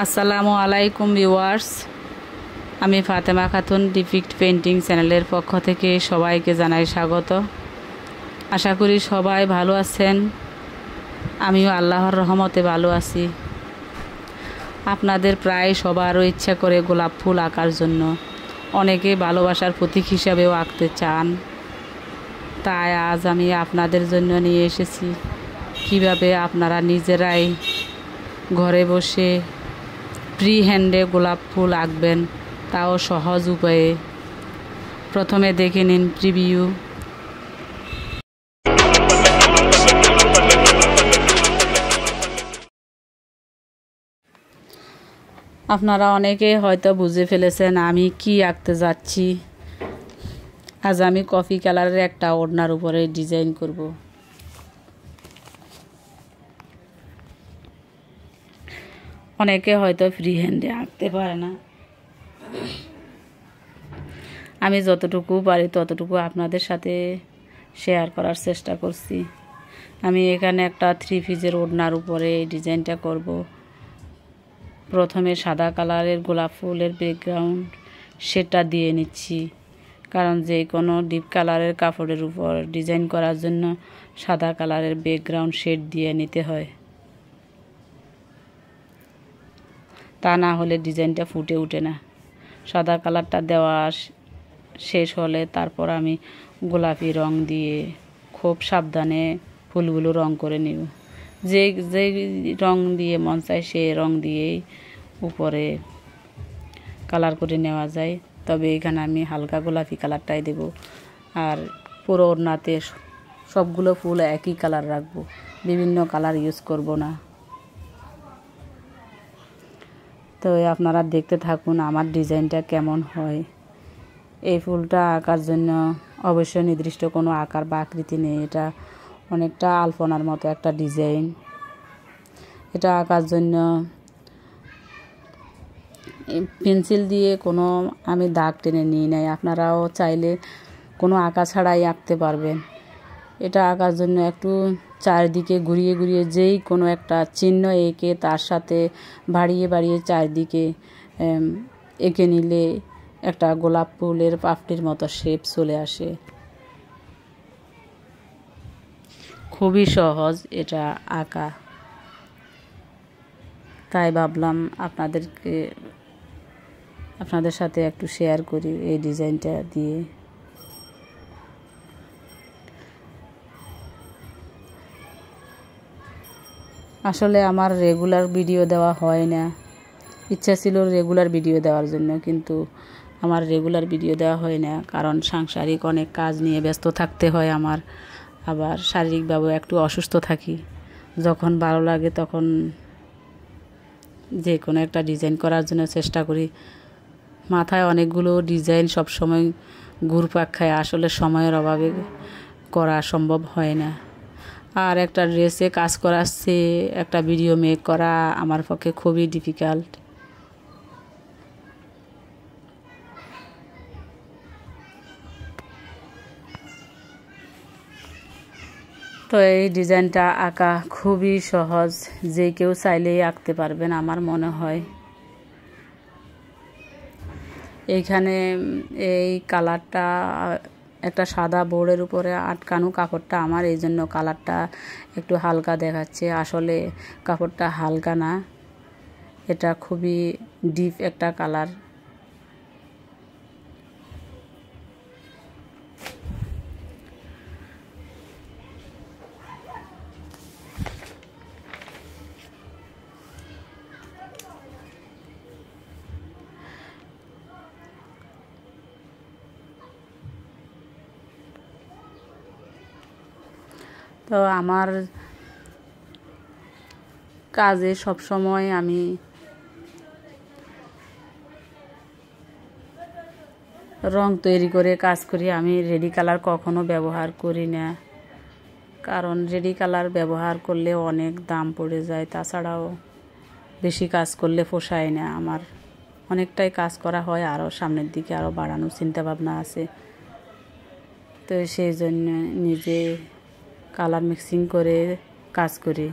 আসসালামু আলাইকুম ভিউয়ার্স, আমি ফাতেমা খাতুন ডিপিক্ট পেইন্টিং চ্যানেলের পক্ষ থেকে সবাইকে জানাই স্বাগত। আশা করি সবাই ভালো আছেন। আমিও আল্লাহর রহমতে ভালো আছি। আপনাদের প্রায় সবারও ইচ্ছা করে গোলাপ ফুল আঁকার জন্য, অনেকে ভালোবাসার প্রতীক হিসাবেও আঁকতে চান। তাই আজ আমি আপনাদের জন্য নিয়ে এসেছি কিভাবে আপনারা নিজেরাই ঘরে বসে ফ্রি হ্যান্ডে গোলাপ ফুল আঁকবেন, তাও সহজ উপায়ে। প্রথমে দেখে নিন প্রিভিউ। আপনারা অনেকে হয়তো বুঝে ফেলেছেন আমি কি আঁকতে যাচ্ছি। আজ আমি কফি কালারের একটা ওড়নার উপরে ডিজাইন করব। অনেকে হয়তো ফ্রি হ্যান্ডে আঁকতে পারে না। আমি যতটুকু পারি ততটুকু আপনাদের সাথে শেয়ার করার চেষ্টা করছি। আমি এখানে একটা 3 পিসের ওড়নার উপরে এই ডিজাইনটা করব। প্রথমে সাদা কালারের গোলাপ ফুলের ব্যাকগ্রাউন্ড সেটা দিয়ে নিচ্ছি, কারণ যে কোনো ডিপ কালারের কাপড়ের উপর ডিজাইন করার জন্য সাদা কালারের ব্যাকগ্রাউন্ড শেড দিয়ে নিতে হয়, তা না হলে ডিজাইনটা ফুটে ওঠে না। সাদা কালারটা দেওয়া শেষ হলে তারপর আমি গোলাপি রং দিয়ে খুব সাবধানে ফুলগুলো রং করে নেব। যে যে রং দিয়ে মন চায় সেই রং দিয়েই উপরে কালার করে নেওয়া যায়। তবে এখানে আমি হালকা গোলাপি কালারটাই দেব, আর পুরো ওড়নাতে সবগুলো ফুল একই কালার রাখবো, বিভিন্ন কালার ইউজ করব না। তো আপনারা দেখতে থাকুন আমার ডিজাইনটা কেমন হয়। এই ফুলটা আঁকার জন্য অবশ্যই নির্দিষ্ট কোনো আকার বা আকৃতি নেই। এটা অনেকটা আলপনার মতো একটা ডিজাইন। এটা আঁকার জন্য পেন্সিল দিয়ে কোনো আমি দাগ টেনে নিই নাই। আপনারাও চাইলে কোনো আঁকা ছাড়াই আঁকতে পারবেন। এটা আঁকার জন্য একটু চারদিকে ঘুরিয়ে ঘুরিয়ে যেই কোনো একটা চিহ্ন এঁকে তার সাথে বাড়িয়ে বাড়িয়ে চারদিকে এঁকে নিলে একটা গোলাপ ফুলের পাপড়ির মতো শেপ চলে আসে। খুবই সহজ এটা আঁকা, তাই ভাবলাম আপনাদের সাথে একটু শেয়ার করি এই ডিজাইনটা দিয়ে। আসলে আমার রেগুলার ভিডিও দেওয়া হয় না। ইচ্ছা ছিল রেগুলার ভিডিও দেওয়ার জন্য, কিন্তু আমার রেগুলার ভিডিও দেওয়া হয় না, কারণ সাংসারিক অনেক কাজ নিয়ে ব্যস্ত থাকতে হয় আমার। আবার শারীরিকভাবে একটু অসুস্থ থাকি। যখন ভালো লাগে তখন যে কোনো একটা ডিজাইন করার জন্য চেষ্টা করি। মাথায় অনেকগুলো ডিজাইন সবসময় ঘুরপাক খায়, আসলে সময়ের অভাবে করা সম্ভব হয় না। আর একটা ড্রেসে কাজ করাচ্ছে একটা ভিডিও মেক করা আমার পক্ষে খুবই ডিফিকাল্ট। তো এই ডিজাইনটা আঁকা খুবই সহজ, যে কেউ চাইলেই আঁকতে পারবেন আমার মনে হয়। এইখানে এই কালারটা একটা সাদা বোর্ডের উপরে আটকানো কাপড়টা আমার, এই জন্য কালারটা একটু হালকা দেখাচ্ছে। আসলে কাপড়টা হালকা না, এটা খুবই ডিপ একটা কালার। তো আমার কাজে সবসময় আমি রং তৈরি করে কাজ করি। আমি রেডি কালার কখনো ব্যবহার করি না, কারণ রেডি কালার ব্যবহার করলে অনেক দাম পড়ে যায়। তাছাড়াও বেশি কাজ করলে পোষায় না আমার। অনেকটাই কাজ করা হয়, আরও সামনের দিকে আরও বাড়ানোর চিন্তাভাবনা আছে। তো সেই জন্য নিজে কালার মিক্সিং করে কাজ করি।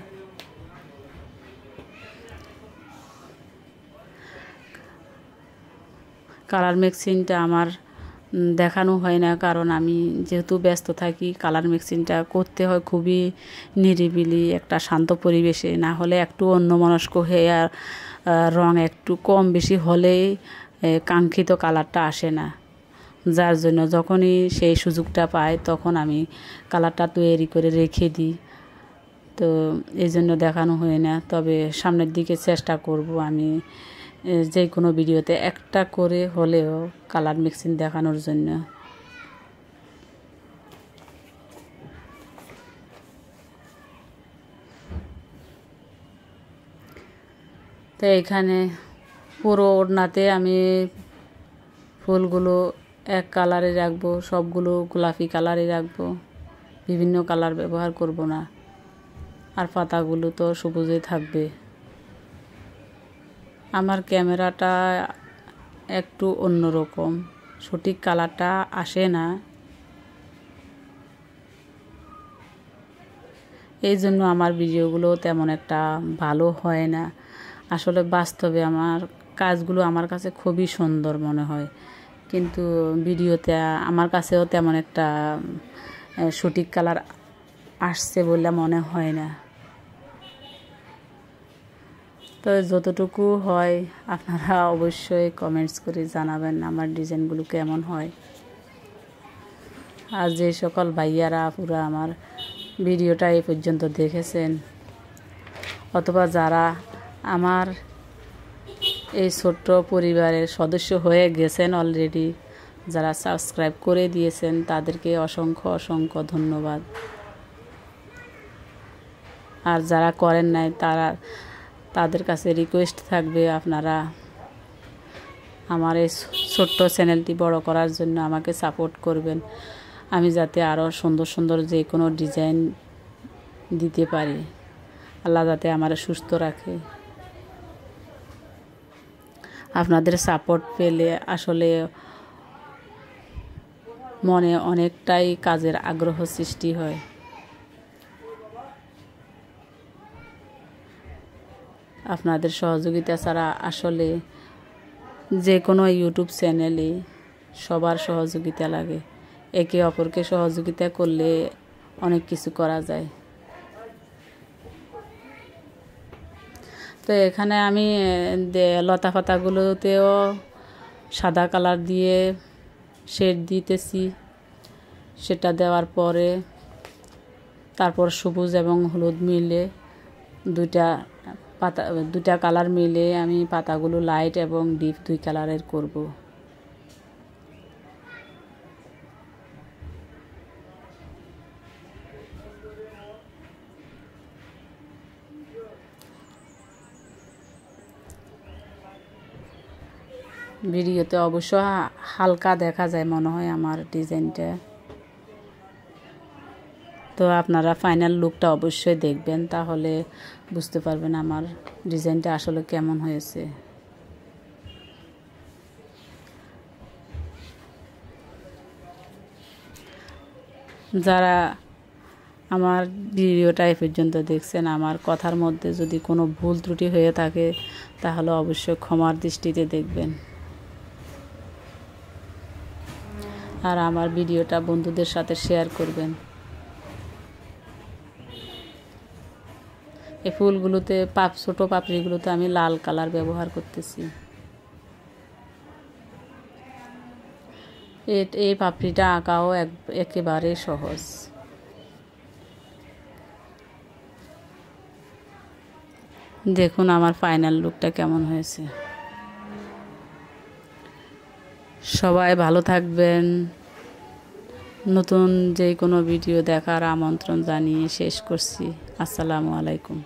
কালার মিক্সিংটা আমার দেখানো হয় না, কারণ আমি যেহেতু ব্যস্ত থাকি। কালার মিক্সিংটা করতে হয় খুবই নিরিবিলি একটা শান্ত পরিবেশে, না হলে একটু অন্যমনস্ক হয়ে আর রং একটু কম বেশি হলেই কাঙ্ক্ষিত কালারটা আসে না। যার জন্য যখনই সেই সুযোগটা পাই তখন আমি কালারটা তৈরি করে রেখে দিই। তো এই জন্য দেখানো হয় না, তবে সামনের দিকে চেষ্টা করব আমি যে কোনো ভিডিওতে একটা করে হলেও কালার মিক্সিং দেখানোর জন্য। তো এখানে পুরো ওড়নাতে আমি ফুলগুলো এক কালারে রাখবো, সবগুলো গোলাপি কালারে রাখবো, বিভিন্ন কালার ব্যবহার করব না। আর পাতাগুলো তো সবুজে থাকবে। আমার ক্যামেরাটা একটু অন্যরকম, সঠিক কালারটা আসে না, এই জন্য আমার ভিডিওগুলো তেমন একটা ভালো হয় না। আসলে বাস্তবে আমার কাজগুলো আমার কাছে খুবই সুন্দর মনে হয়, কিন্তু ভিডিওতে আমার কাছেও তেমন একটা সঠিক কালার আসছে বলে মনে হয় না। তো যতটুকু হয় আপনারা অবশ্যই কমেন্টস করে জানাবেন আমার ডিজাইনগুলো কেমন হয়। আর যে সকল ভাইয়ারা আপুরা আমার ভিডিওটা এই পর্যন্ত দেখেছেন, অথবা যারা আমার এই ছোট্ট পরিবারের সদস্য হয়ে গেছেন অলরেডি, যারা সাবস্ক্রাইব করে দিয়েছেন, তাদেরকে অসংখ্য অসংখ্য ধন্যবাদ। আর যারা করেন নাই তাদের কাছে রিকোয়েস্ট থাকবে আপনারা আমার এই ছোট্ট চ্যানেলটি বড় করার জন্য আমাকে সাপোর্ট করবেন, আমি যাতে আরও সুন্দর সুন্দর যে কোনো ডিজাইন দিতে পারি। আল্লাহ যাতে আমার সুস্থ রাখে। আপনাদের সাপোর্ট পেলে আসলে মনে অনেকটাই কাজের আগ্রহ সৃষ্টি হয়। আপনাদের সহযোগিতা ছাড়া আসলে যে কোনো ইউটিউব চ্যানেলে সবার সহযোগিতা লাগে, একে অপরকে সহযোগিতা করলে অনেক কিছু করা যায়। তো এখানে আমি লতা পাতাগুলোতেও সাদা কালার দিয়ে শেড দিতেছি, সেটা দেওয়ার পরে তারপর সবুজ এবং হলুদ মিলে দুটা কালার মিলে আমি পাতাগুলো লাইট এবং ডিপ দুই কালারের করব। ভিডিওতে অবশ্য হালকা দেখা যায় মনে হয় আমার ডিজাইনটা। তো আপনারা ফাইনাল লুকটা অবশ্যই দেখবেন, তাহলে বুঝতে পারবেন আমার ডিজাইনটা আসলে কেমন হয়েছে। যারা আমার ভিডিওটা এই পর্যন্ত দেখছেন, আমার কথার মধ্যে যদি কোনো ভুল ত্রুটি হয়ে থাকে তাহলে অবশ্যই ক্ষমার দৃষ্টিতে দেখবেন। আর আমার ভিডিওটা বন্ধুদের সাথে শেয়ার করবেন। এই ফুলগুলোতে ছোটো পাপড়িগুলোতে আমি লাল কালার ব্যবহার করতেছি। এই পাপড়িটা আঁকাও একেবারে সহজ। দেখুন আমার ফাইনাল লুকটা কেমন হয়েছে। সবাই ভালো থাকবেন। নতুন যে কোনো ভিডিও দেখার আমন্ত্রণ জানিয়ে শেষ করছি। আসসালামু আলাইকুম।